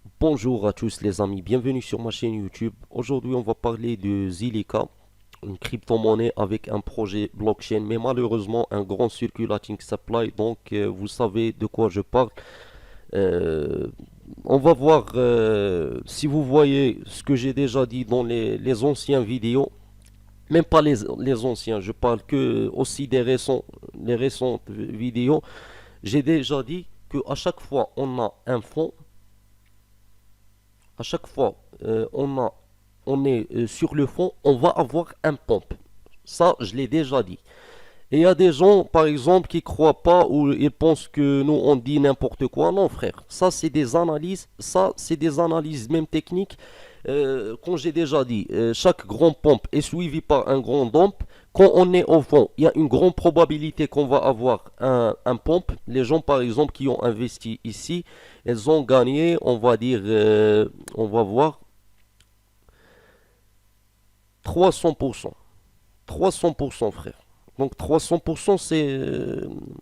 Bonjour à tous les amis, bienvenue sur ma chaîne YouTube. Aujourd'hui on va parler de Zilliqa, une crypto-monnaie avec un projet blockchain, mais malheureusement un grand circulating supply, donc vous savez de quoi je parle. Euh, on va voir si vous voyez ce que j'ai déjà dit dans les anciens vidéos, même pas les anciens, je parle que aussi les récentes vidéos. J'ai déjà dit que à chaque fois on a un fonds, à chaque fois on est sur le fond, on va avoir un pompe. Ça, je l'ai déjà dit. Et il y a des gens, par exemple, qui croient pas ou ils pensent que nous on dit n'importe quoi. Non, frère. Ça c'est des analyses même techniques. Comme j'ai déjà dit, chaque grand pompe est suivi par un grand dump. Quand on est au fond, il y a une grande probabilité qu'on va avoir un pompe. Les gens, par exemple, qui ont investi ici, ils ont gagné, on va dire, on va voir, 300%. 300%, frère. Donc 300%,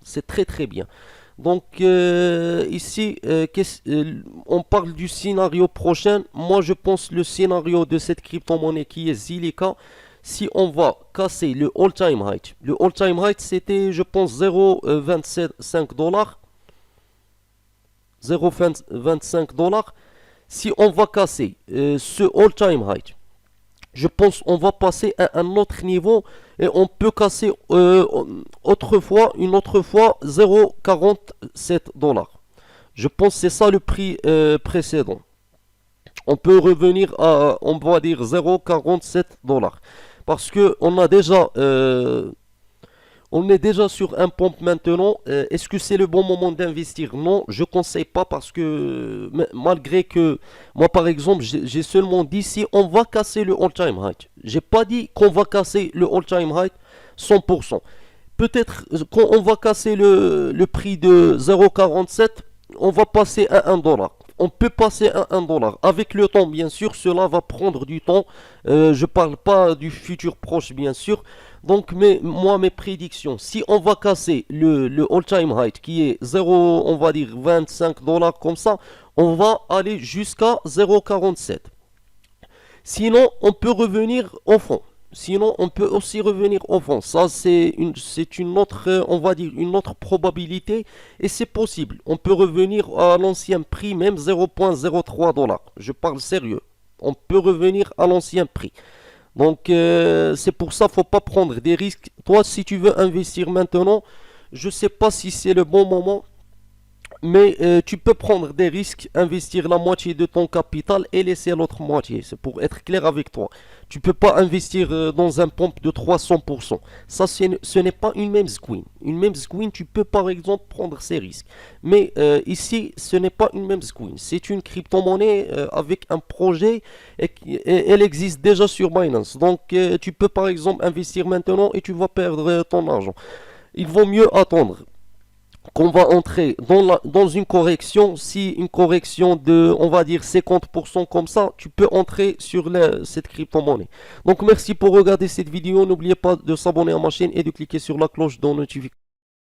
c'est très très bien. Donc ici, on parle du scénario prochain. Moi, je pense le scénario de cette crypto-monnaie qui est Zilliqa. Si on va casser le all-time high, le all-time high c'était, je pense, 0,25 dollars. 0,25 dollars. Si on va casser ce all-time high, je pense on va passer à un autre niveau et on peut casser une autre fois 0,47 dollars. Je pense que c'est ça le prix précédent. On peut revenir à, on va dire 0,47 dollars. Parce que on est déjà sur un pompe maintenant. Est-ce que c'est le bon moment d'investir? Non, je ne conseille pas parce que malgré que moi par exemple j'ai seulement dit si on va casser le all-time high. J'ai pas dit qu'on va casser le all-time high 100%. Peut-être quand on va casser le prix de 0,47, on va passer à 1 dollar. On peut passer à 1 dollar. Avec le temps, bien sûr, cela va prendre du temps. Je parle pas du futur proche, bien sûr. Donc, moi, mes prédictions, si on va casser le all-time high qui est 0, on va dire 25 dollars comme ça, on va aller jusqu'à 0,47. Sinon, on peut revenir au fond. Sinon, on peut aussi revenir au fond. Ça, c'est une autre, on va dire, une autre probabilité. Et c'est possible. On peut revenir à l'ancien prix, même 0,03 dollars. Je parle sérieux. On peut revenir à l'ancien prix. Donc, c'est pour ça, faut pas prendre des risques. Toi, si tu veux investir maintenant, je sais pas si c'est le bon moment. Mais tu peux prendre des risques, investir la moitié de ton capital et laisser l'autre moitié. C'est pour être clair avec toi. Tu peux pas investir dans un pompe de 300%. Ça, ce n'est pas une même screen. Une même screen, tu peux par exemple prendre ces risques. Mais ici, ce n'est pas une même screen. C'est une crypto-monnaie avec un projet et elle existe déjà sur Binance. Donc, tu peux par exemple investir maintenant et tu vas perdre ton argent. Il vaut mieux attendre qu'on va entrer dans une correction. Si une correction de, on va dire 50% comme ça, tu peux entrer sur cette crypto-monnaie. Donc merci pour regarder cette vidéo. N'oubliez pas de s'abonner à ma chaîne et de cliquer sur la cloche de notification.